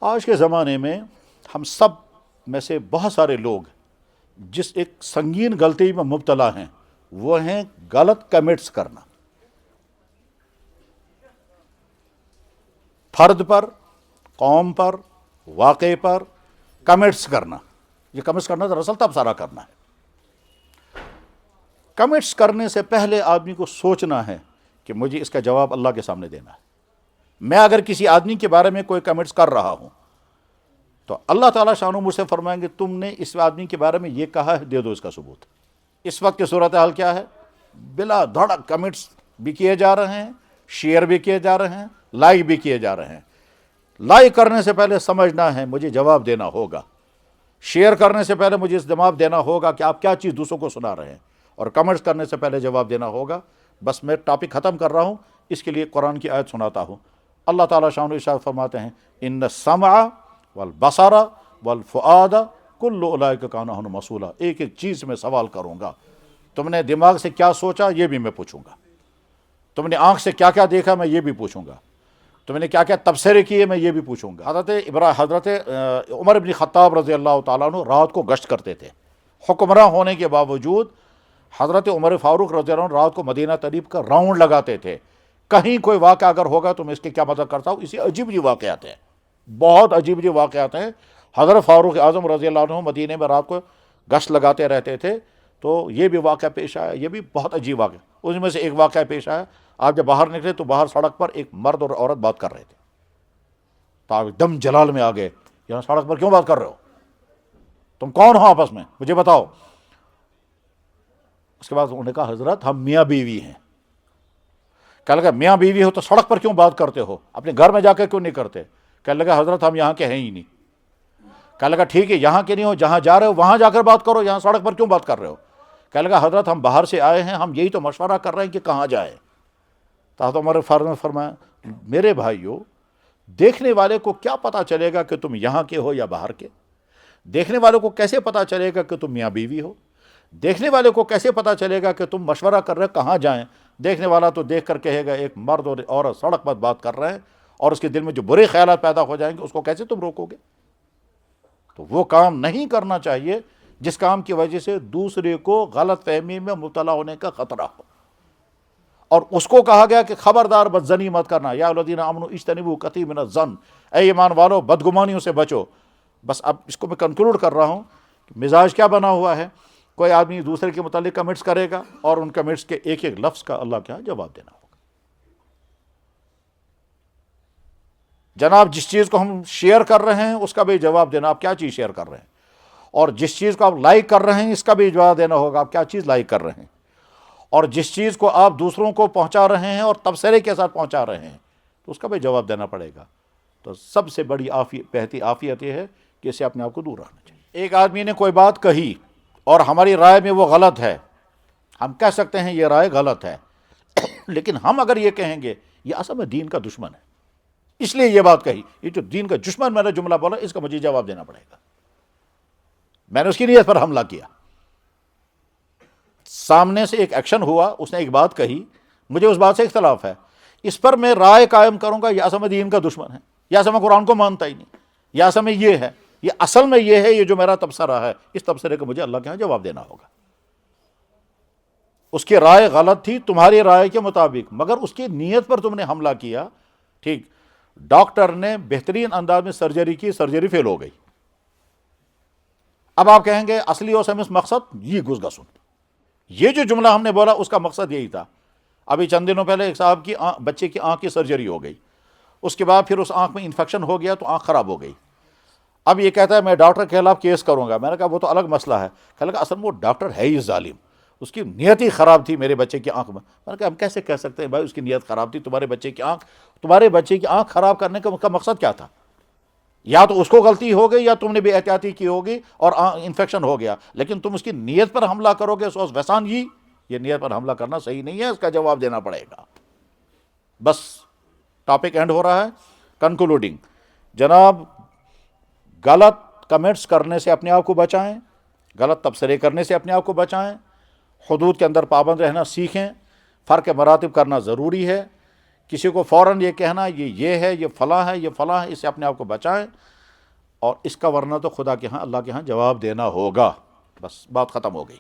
آج کے زمانے میں ہم سب میں سے بہت سارے لوگ جس ایک سنگین غلطی میں مبتلا ہیں وہ ہیں غلط کمنٹس کرنا. فرد پر، قوم پر، واقعے پر کمنٹس کرنا. یہ کمنٹس کرنا دراصل تبصرہ کرنا ہے. کمنٹس کرنے سے پہلے آدمی کو سوچنا ہے کہ مجھے اس کا جواب اللہ کے سامنے دینا ہے. میں اگر کسی آدمی کے بارے میں کوئی کمنٹس کر رہا ہوں تو اللہ تعالیٰ شانہ مجھ سے فرمائیں گے تم نے اس آدمی کے بارے میں یہ کہا ہے، دے دو اس کا ثبوت. اس وقت کی صورتحال کیا ہے؟ بلا دھڑک کمنٹس بھی کیے جا رہے ہیں، شیئر بھی کیے جا رہے ہیں، لائک بھی کیے جا رہے ہیں. لائک کرنے سے پہلے سمجھنا ہے مجھے جواب دینا ہوگا. شیئر کرنے سے پہلے مجھے جواب دینا ہوگا کہ آپ کیا چیز دوسروں کو سنا رہے ہیں، اور کمنٹس کرنے سے پہلے جواب دینا ہوگا. بس میں ٹاپک ختم کر رہا ہوں، اس کے لیے قرآن کی آیت سناتا ہوں. اللہ تعالیٰ شان ارشاد فرماتے ہیں ان السمع والبصر والفؤاد کل اولئک کان عنہ مسئولا. ایک ایک چیز میں سوال کروں گا. تم نے دماغ سے کیا سوچا یہ بھی میں پوچھوں گا. تم نے آنکھ سے کیا کیا دیکھا میں یہ بھی پوچھوں گا. تم نے کیا کیا تبصرے کیے میں یہ بھی پوچھوں گا. حضرت عمر بن خطاب رضی اللہ تعالیٰ عنہ رات کو گشت کرتے تھے. حکمراں ہونے کے باوجود حضرت عمر فاروق رضی اللہ عنہ رات کو مدینہ طیب کا راؤنڈ لگاتے تھے. کہیں کوئی واقعہ اگر ہوگا تو میں اس کی کیا مدد کرتا ہوں. اسی عجیب جی واقعات ہیں، بہت عجیب جی واقعات ہیں. حضرت فاروق اعظم رضی اللہ عنہ مدینہ میں رات کو گشت لگاتے رہتے تھے تو یہ بھی واقعہ پیش آیا. یہ بھی بہت عجیب واقعہ. اس میں سے ایک واقعہ پیش آیا. آپ جب باہر نکلے تو باہر سڑک پر ایک مرد اور عورت بات کر رہے تھے. تو آپ دم جلال میں آ گئے، یہاں سڑک پر کیوں بات کر رہے ہو؟ تم کون ہو آپس میں مجھے بتاؤ. اس کے بعد انہوں نے کہا حضرت ہم میاں بیوی ہیں. کہنے لگا میاں بیوی ہو تو سڑک پر کیوں بات کرتے ہو، اپنے گھر میں جا کے کیوں نہیں کرتے؟ کہنے لگا حضرت ہم یہاں کے ہیں ہی نہیں. کہنے لگا ٹھیک ہے یہاں کے نہیں ہو، جہاں جا رہے ہو وہاں جا کر بات کرو، یہاں سڑک پر کیوں بات کر رہے ہو؟ کہنے لگا حضرت ہم باہر سے آئے ہیں، ہم یہی تو مشورہ کر رہے ہیں کہ کہاں جائیں. تو حضرت عمر فاروق نے فرمایا میرے بھائیو، دیکھنے والے کو کیا پتا چلے گا کہ تم یہاں کے ہو یا باہر کے؟ دیکھنے والے کو کیسے پتا چلے گا کہ تم میاں بیوی ہو؟ دیکھنے والے کو کیسے پتا چلے گا کہ تم مشورہ کر رہے کہاں جائیں؟ دیکھنے والا تو دیکھ کر کہے گا ایک مرد اور عورت سڑک پر بات کر رہے ہیں، اور اس کے دل میں جو برے خیالات پیدا ہو جائیں گے اس کو کیسے تم روکو گے؟ تو وہ کام نہیں کرنا چاہیے جس کام کی وجہ سے دوسرے کو غلط فہمی میں مبتلا ہونے کا خطرہ ہو. اور اس کو کہا گیا کہ خبردار بدزنی مت کرنا. یا الذین آمنوا اجتنبوا کثیرا من الظن، اے ایمان والو بدگمانیوں سے بچو. بس اب اس کو میں کنکلوڈ کر رہا ہوں. مزاج کیا بنا ہوا ہے؟ کوئی آدمی دوسرے کے متعلق کمنٹس کرے گا اور ان کمنٹس کے ایک ایک لفظ کا اللہ کے ہاں جواب دینا ہوگا. جناب جس چیز کو ہم شیئر کر رہے ہیں اس کا بھی جواب دینا، آپ کیا چیز شیئر کر رہے ہیں. اور جس چیز کو آپ لائک کر رہے ہیں اس کا بھی جواب دینا ہوگا، آپ کیا چیز لائک کر رہے ہیں. اور جس چیز کو آپ دوسروں کو پہنچا رہے ہیں اور تبصرے کے ساتھ پہنچا رہے ہیں تو اس کا بھی جواب دینا پڑے گا. تو سب سے بڑی عافیت یہ ہے کہ اسے اپنے آپ کو دور رکھنا چاہیے. ایک آدمی نے کوئی بات کہی اور ہماری رائے میں وہ غلط ہے، ہم کہہ سکتے ہیں یہ رائے غلط ہے، لیکن ہم اگر یہ کہیں گے یہ اصل میں دین کا دشمن ہے، اس لیے یہ بات کہی، یہ جو دین کا دشمن میں نے جملہ بولا اس کا مجھے جواب دینا پڑے گا. میں نے اس کی نیت پر حملہ کیا. سامنے سے ایک ایکشن ہوا، اس نے ایک بات کہی، مجھے اس بات سے اختلاف ہے، اس پر میں رائے قائم کروں گا یہ اصل میں دین کا دشمن ہے، یہ اصل میں قرآن کو مانتا ہی نہیں، یہ اصل میں یہ ہے، یہ اصل میں یہ ہے، یہ جو میرا تبصرہ ہے اس تبصرے کا مجھے اللہ کے ہاں جواب دینا ہوگا. اس کی رائے غلط تھی تمہاری رائے کے مطابق، مگر اس کی نیت پر تم نے حملہ کیا. ٹھیک، ڈاکٹر نے بہترین انداز میں سرجری کی، سرجری فیل ہو گئی. اب آپ کہیں گے اصلی اور سمس مقصد یہ گھس گسن، یہ جو جملہ ہم نے بولا اس کا مقصد یہی تھا. ابھی چند دنوں پہلے ایک صاحب کی بچے کی آنکھ کی سرجری ہو گئی، اس کے بعد پھر اس آنکھ میں انفیکشن ہو گیا تو آنکھ خراب ہو گئی. اب یہ کہتا ہے میں ڈاکٹر کے خلاف کیس کروں گا. میں نے کہا وہ تو الگ مسئلہ ہے. کہنے لگا اصل میں وہ ڈاکٹر ہے ہی ظالم، اس کی نیت ہی خراب تھی میرے بچے کی آنکھ میں. میں نے کہا ہم کیسے کہہ سکتے ہیں بھائی اس کی نیت خراب تھی؟ تمہارے بچے کی آنکھ خراب کرنے کا مقصد کیا تھا؟ یا تو اس کو غلطی ہو گئی یا تم نے بھی احتیاطی کی ہوگی اور انفیکشن ہو گیا، لیکن تم اس کی نیت پر حملہ کرو گے سوز ویسان یہ نیت پر حملہ کرنا صحیح نہیں ہے، اس کا جواب دینا پڑے گا. بس ٹاپک اینڈ ہو رہا ہے. کنکلوڈنگ، جناب غلط کمنٹس کرنے سے اپنے آپ کو بچائیں، غلط تبصرے کرنے سے اپنے آپ کو بچائیں، حدود کے اندر پابند رہنا سیکھیں. فرق مراتب کرنا ضروری ہے کسی کو فوراً یہ کہنا یہ ہے، یہ فلاں ہے، یہ فلاں ہے، اس سے اپنے آپ کو بچائیں، اور اس کا ورنہ تو خدا کے ہاں، اللہ کے ہاں جواب دینا ہوگا، بس بات ختم ہو گئی۔